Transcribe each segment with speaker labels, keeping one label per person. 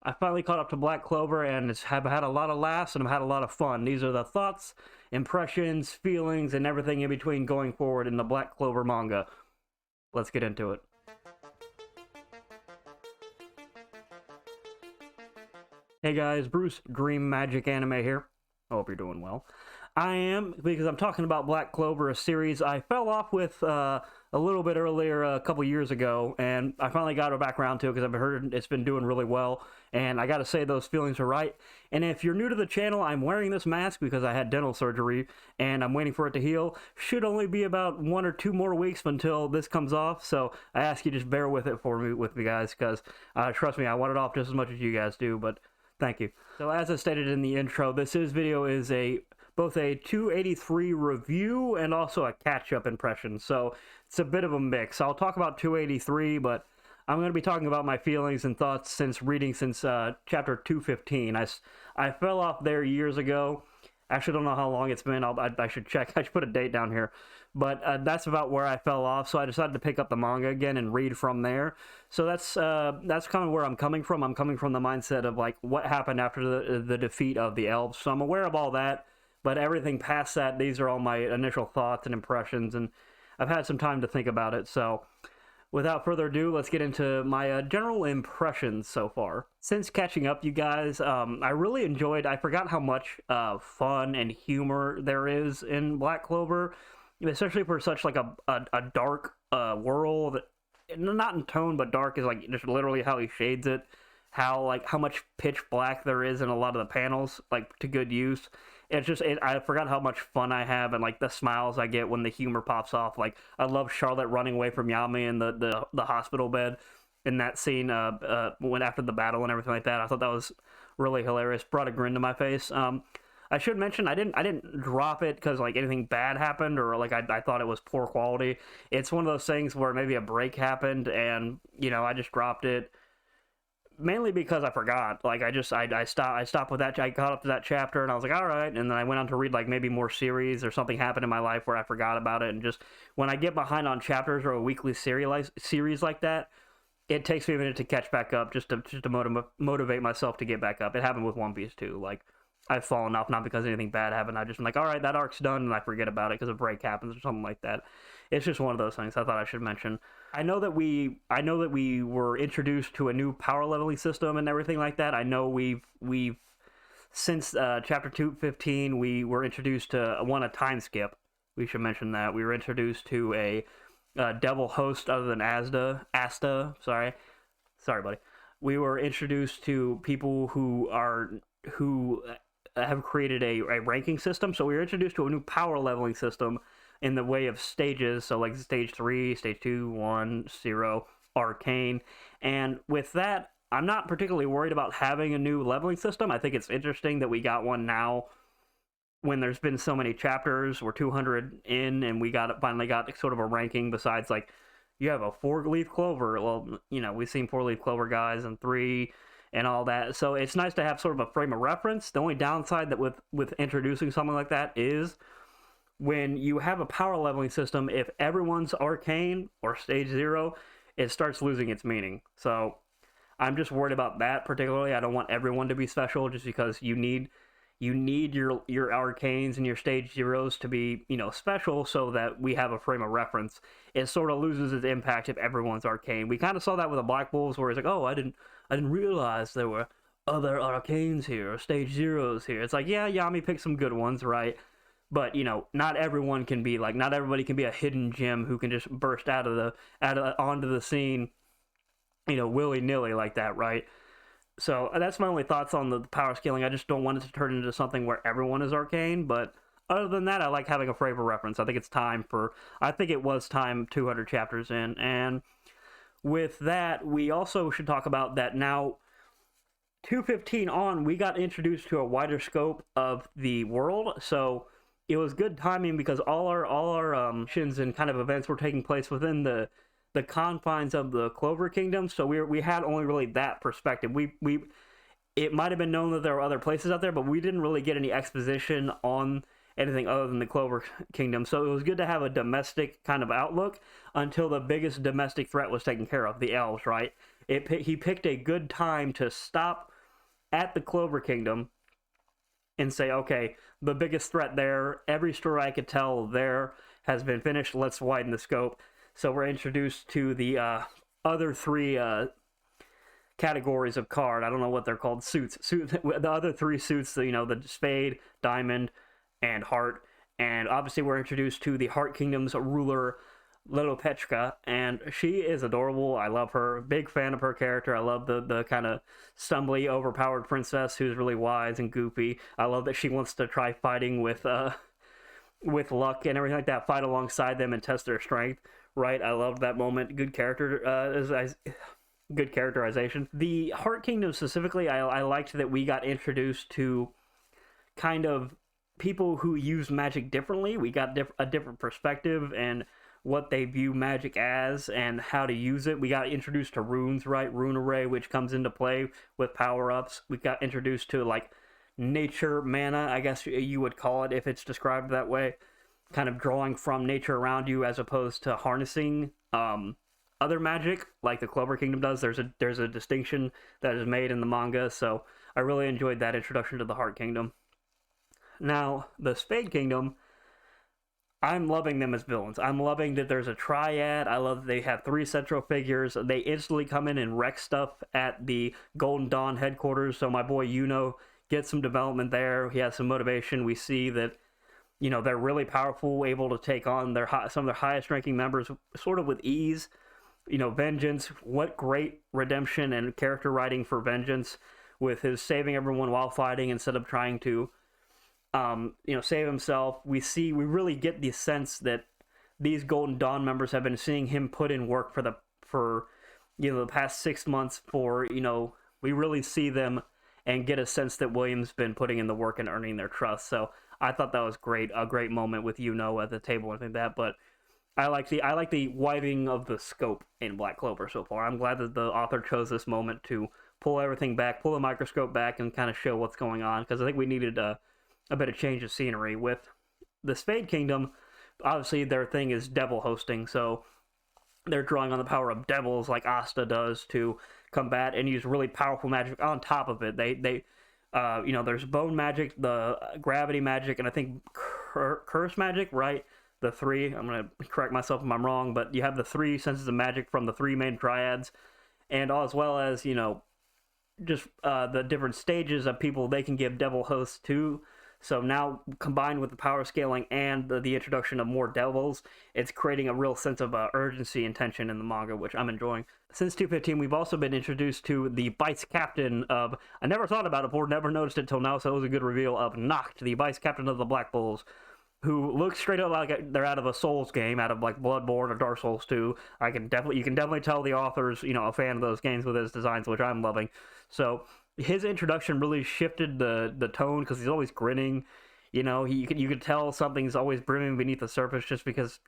Speaker 1: I finally caught up to Black Clover and have had a lot of laughs and I've had a lot of fun. These are the thoughts, impressions, feelings, and everything in between going forward in the Black Clover manga. Let's get into it. Hey guys, Bruce Dream Magic Anime here. I hope you're doing well. I am, because I'm talking about Black Clover, a series I fell off with a little bit earlier, a couple years ago, and I finally got it back around to it because I've heard it's been doing really well, and I gotta say those feelings are right. And if you're new to the channel, I'm wearing this mask because I had dental surgery, and I'm waiting for it to heal. Should only be about 1 or 2 more weeks until this comes off, so I ask you just bear with it with me guys, because trust me, I want it off just as much as you guys do, but thank you. So as I stated in the intro, this video is both a 283 review and also a catch-up impression, so it's a bit of a mix. I'll talk about 283, but I'm going to be talking about my feelings and thoughts since chapter 215. I fell off there years ago. Actually, don't know how long it's been. I should check. I should put a date down here. But that's about where I fell off, so I decided to pick up the manga again and read from there. So that's kind of where I'm coming from. I'm coming from the mindset of, like, what happened after the defeat of the elves. So I'm aware of all that, but everything past that, these are all my initial thoughts and impressions, and I've had some time to think about it. So without further ado, let's get into my general impressions so far. Since catching up, you guys, I really enjoyed, I forgot how much fun and humor there is in Black Clover, especially for such like a dark world. Not in tone, but dark is like just literally how he shades it. How much pitch black there is in a lot of the panels, like, to good use. It's just, I forgot how much fun I have and, like, the smiles I get when the humor pops off. Like, I love Charlotte running away from Yami in the hospital bed in that scene when after the battle and everything like that. I thought that was really hilarious. Brought a grin to my face. I should mention I didn't drop it because, like, anything bad happened or, like, I thought it was poor quality. It's one of those things where maybe a break happened and, you know, I just dropped it. Mainly because I forgot. Like, I stopped with that. I got up to that chapter and I was like, all right. And then I went on to read, like, maybe more series or something happened in my life where I forgot about it. And just when I get behind on chapters or a weekly series like that, it takes me a minute to catch back up just to motivate myself to get back up. It happened with One Piece too. Like, I've fallen off not because anything bad happened. I just am like, all right, that arc's done, and I forget about it because a break happens or something like that. It's just one of those things I thought I should mention. I know that we were introduced to a new power leveling system and everything like that. I know we've since chapter 215 we were introduced to a time skip. We should mention that we were introduced to a devil host other than Asta. Sorry, buddy. We were introduced to people who have created a ranking system. So we were introduced to a new power leveling system in the way of stages, so like stage 3, stage 2, 1, 0, arcane. And with that, I'm not particularly worried about having a new leveling system. I think it's interesting that we got one now when there's been so many chapters. We're 200 in and we finally got sort of a ranking besides, like, you have a 4-leaf clover. Well, you know, we've seen 4-leaf clover guys and 3 and all that. So it's nice to have sort of a frame of reference. The only downside that with introducing something like that is when you have a power leveling system, if everyone's arcane or stage 0, it starts losing its meaning. So I'm just worried about that particularly. I don't want everyone to be special just because you need your arcanes and your stage 0s to be, you know, special so that we have a frame of reference. It sort of loses its impact if everyone's arcane. We kind of saw that with the Black Wolves where it's like, oh, I didn't realize there were other arcanes here or stage 0s here. It's like, yeah, Yami picked some good ones, right? But, you know, not everybody can be a hidden gem who can just burst onto the scene, you know, willy-nilly like that, right? So that's my only thoughts on the power scaling. I just don't want it to turn into something where everyone is arcane, but other than that, I like having a frame of reference. I think it was time 200 chapters in, and with that, we also should talk about that now 215 on, we got introduced to a wider scope of the world, so it was good timing because all our missions and kind of events were taking place within the confines of the Clover Kingdom. So we had only really that perspective. It might have been known that there were other places out there, but we didn't really get any exposition on anything other than the Clover Kingdom. So it was good to have a domestic kind of outlook until the biggest domestic threat was taken care of, the elves, right? He picked a good time to stop at the Clover Kingdom and say, okay, the biggest threat there, every story I could tell there has been finished. Let's widen the scope. So we're introduced to the other three categories of card. I don't know what they're called. Suits. The other three suits, the spade, diamond, and heart. And obviously we're introduced to the Heart Kingdom's ruler, Litopechka, and she is adorable. I love her. Big fan of her character. I love the kind of stumbly, overpowered princess who's really wise and goofy. I love that she wants to try fighting with Luck and everything like that. Fight alongside them and test their strength. Right? I loved that moment. Good good characterization. The Heart Kingdom specifically, I liked that we got introduced to kind of people who use magic differently. We got a different perspective and what they view magic as and how to use it. We got introduced to runes, right? Rune array, which comes into play with power-ups. We got introduced to, like, nature mana, I guess you would call it if it's described that way. Kind of drawing from nature around you as opposed to harnessing other magic like the Clover Kingdom does. There's a distinction that is made in the manga, so I really enjoyed that introduction to the Heart Kingdom. Now, the Spade Kingdom, I'm loving them as villains. I'm loving that there's a triad. I love that they have three central figures. They instantly come in and wreck stuff at the Golden Dawn headquarters, so my boy Yuno gets some development there. He has some motivation. We see that, they're really powerful, able to take on some of their highest ranking members sort of with ease. Vengeance, what great redemption and character writing for Vengeance with his saving everyone while fighting instead of trying to save himself. We really get the sense that these Golden Dawn members have been seeing him put in work for the past 6 months we really see them and get a sense that William's been putting in the work and earning their trust. So I thought that was great, a great moment with at the table and that, but I like the widening of the scope in Black Clover so far. I'm glad that the author chose this moment to pull everything back, pull the microscope back, and kind of show what's going on, because I think we needed a bit of change of scenery. With the Spade Kingdom, obviously their thing is devil hosting, so they're drawing on the power of devils like Asta does to combat and use really powerful magic on top of it. There's bone magic, the gravity magic, and I think curse magic, right? The three, I'm going to correct myself if I'm wrong, but you have the three senses of magic from the three main triads, and as well as, just the different stages of people they can give devil hosts to. So now, combined with the power scaling and the introduction of more devils, it's creating a real sense of urgency and tension in the manga, which I'm enjoying. Since 215, we've also been introduced to the vice captain of, I never thought about it before, never noticed it till now, so it was a good reveal, of Noct, the vice captain of the Black Bulls, who looks straight up like they're out of a Souls game, out of like Bloodborne or Dark Souls 2. You can definitely tell the author's, a fan of those games with his designs, which I'm loving. So his introduction really shifted the tone, because he's always grinning. You could tell something's always brimming beneath the surface, just because,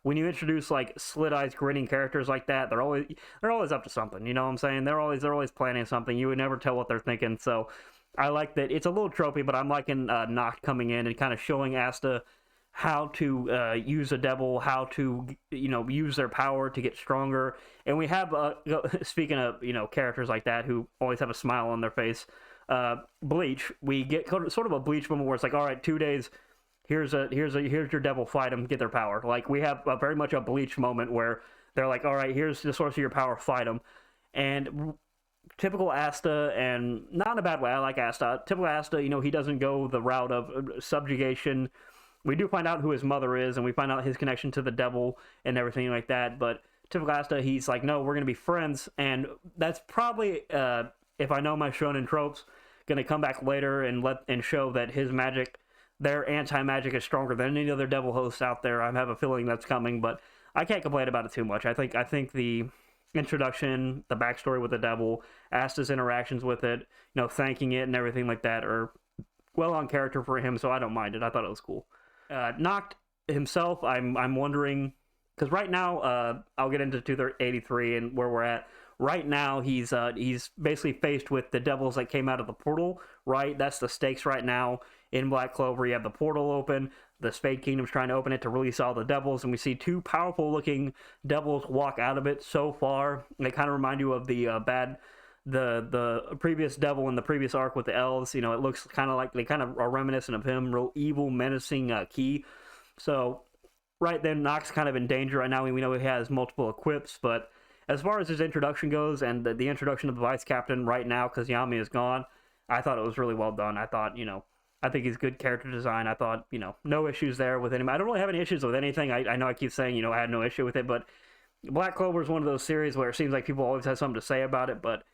Speaker 1: when you introduce like slit eyes grinning characters like that, they're always up to something. You know what I'm saying? They're always planning something. You would never tell what they're thinking. So I like that. It's a little tropey, but I'm liking Noct coming in and kind of showing Asta how to use a devil, how to use their power to get stronger. And we have speaking of characters like that who always have a smile on their face, Bleach. We get sort of a Bleach moment where it's like, all right, 2 days, here's your devil, fight them, get their power. Like, we have very much a Bleach moment where they're like, all right, here's the source of your power, fight them. And typical Asta, and not in a bad way, I like Asta. Typical Asta, he doesn't go the route of subjugation. We do find out who his mother is, and we find out his connection to the devil and everything like that, but typical Asta, he's like, no, we're going to be friends, and that's probably, if I know my shonen tropes, going to come back later and show that his magic, their anti-magic, is stronger than any other devil hosts out there. I have a feeling that's coming, but I can't complain about it too much. I think the introduction, the backstory with the devil, Asta's interactions with it, thanking it and everything like that are well on character for him, so I don't mind it. I thought it was cool. Noct himself, I'm wondering, because right now, I'll get into 283 and where we're at. Right now, he's basically faced with the devils that came out of the portal, right? That's the stakes right now in Black Clover. You have the portal open, the Spade Kingdom's trying to open it to release all the devils, and we see two powerful-looking devils walk out of it so far. They kind of remind you of the the previous devil in the previous arc with the elves. You know, it looks kind of like they kind of are reminiscent of him, real evil, menacing Key. So right then, Nox kind of in danger right now. We know he has multiple equips, but as far as his introduction goes and the introduction of the vice captain right now, because Yami is gone, I thought it was really well done. I thought, I think he's good character design. I thought, no issues there with him. I don't really have any issues with anything. I know I keep saying, I had no issue with it, but Black Clover is one of those series where it seems like people always have something to say about it, but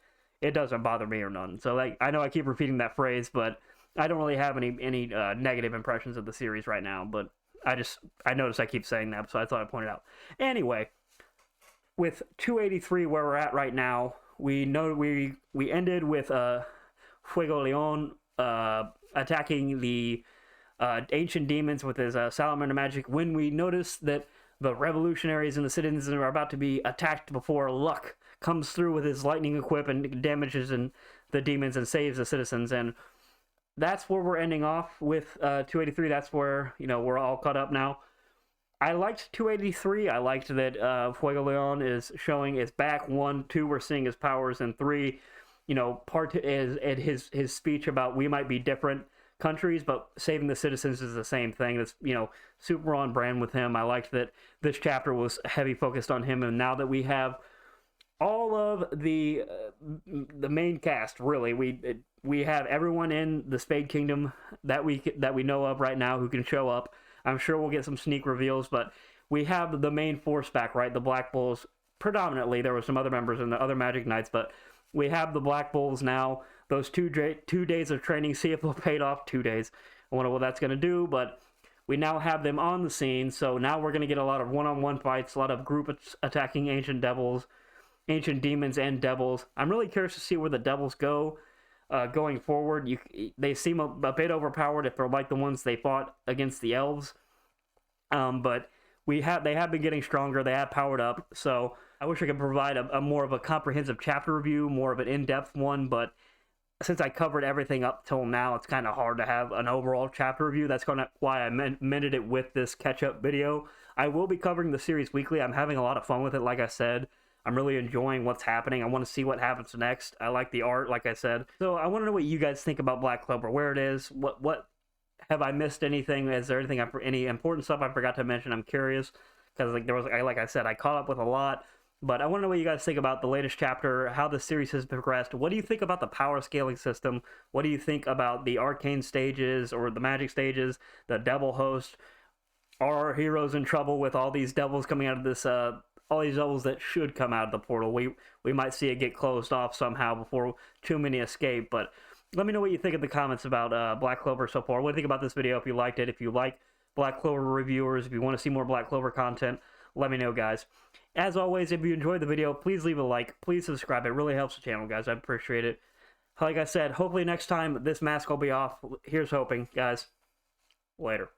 Speaker 1: it doesn't bother me or none. So I know I keep repeating that phrase, but I don't really have any negative impressions of the series right now. But I noticed I keep saying that, so I thought I'd point it out. Anyway, with 283 where we're at right now, we know we ended with Fuego Leon attacking the ancient demons with his salamander magic, when we notice that the revolutionaries and the citizens are about to be attacked before Luck comes through with his lightning equip and damages the demons and saves the citizens. And that's where we're ending off with 283. That's where, we're all caught up now. I liked 283. I liked that Fuego Leon is showing his back. 1, 2, we're seeing his powers, and 3, part is at his speech about we might be different countries, but saving the citizens is the same thing. That's, super on brand with him. I liked that this chapter was heavy focused on him, and now that we have all of the main cast, really, we have everyone in the Spade Kingdom that we know of right now who can show up. I'm sure we'll get some sneak reveals, but we have the main force back, right? The Black Bulls, predominantly. There were some other members in the other Magic Knights, but we have the Black Bulls now. Those 2 days of training, see if they'll pay off. 2 days. I wonder what that's going to do, but we now have them on the scene, so now we're going to get a lot of one-on-one fights, a lot of group attacking ancient demons and devils. I'm really curious to see where the devils go going forward. They seem a bit overpowered if they're like the ones they fought against the elves, but they have been getting stronger. They have powered up, so I wish I could provide a more of a comprehensive chapter review, more of an in-depth one, but since I covered everything up till now, it's kind of hard to have an overall chapter review. That's why I amended it with this catch-up video. I will be covering the series weekly. I'm having a lot of fun with it, like I said. I'm really enjoying what's happening. I want to see what happens next. I like the art, like I said. So I want to know what you guys think about Black Clover, where it is, what have I missed anything? Is there anything, any important stuff I forgot to mention? I'm curious, because like I said, I caught up with a lot. But I want to know what you guys think about the latest chapter, how the series has progressed. What do you think about the power scaling system? What do you think about the arcane stages or the magic stages, the devil host? Are our heroes in trouble with all these devils coming out of this, all these devils that should come out of the portal? We might see it get closed off somehow before too many escape. But let me know what you think in the comments about Black Clover so far. What do you think about this video? If you liked it, if you like Black Clover reviewers, if you want to see more Black Clover content, let me know, guys. As always, if you enjoyed the video, please leave a like. Please subscribe. It really helps the channel, guys. I appreciate it. Like I said, hopefully next time this mask will be off. Here's hoping, guys. Later.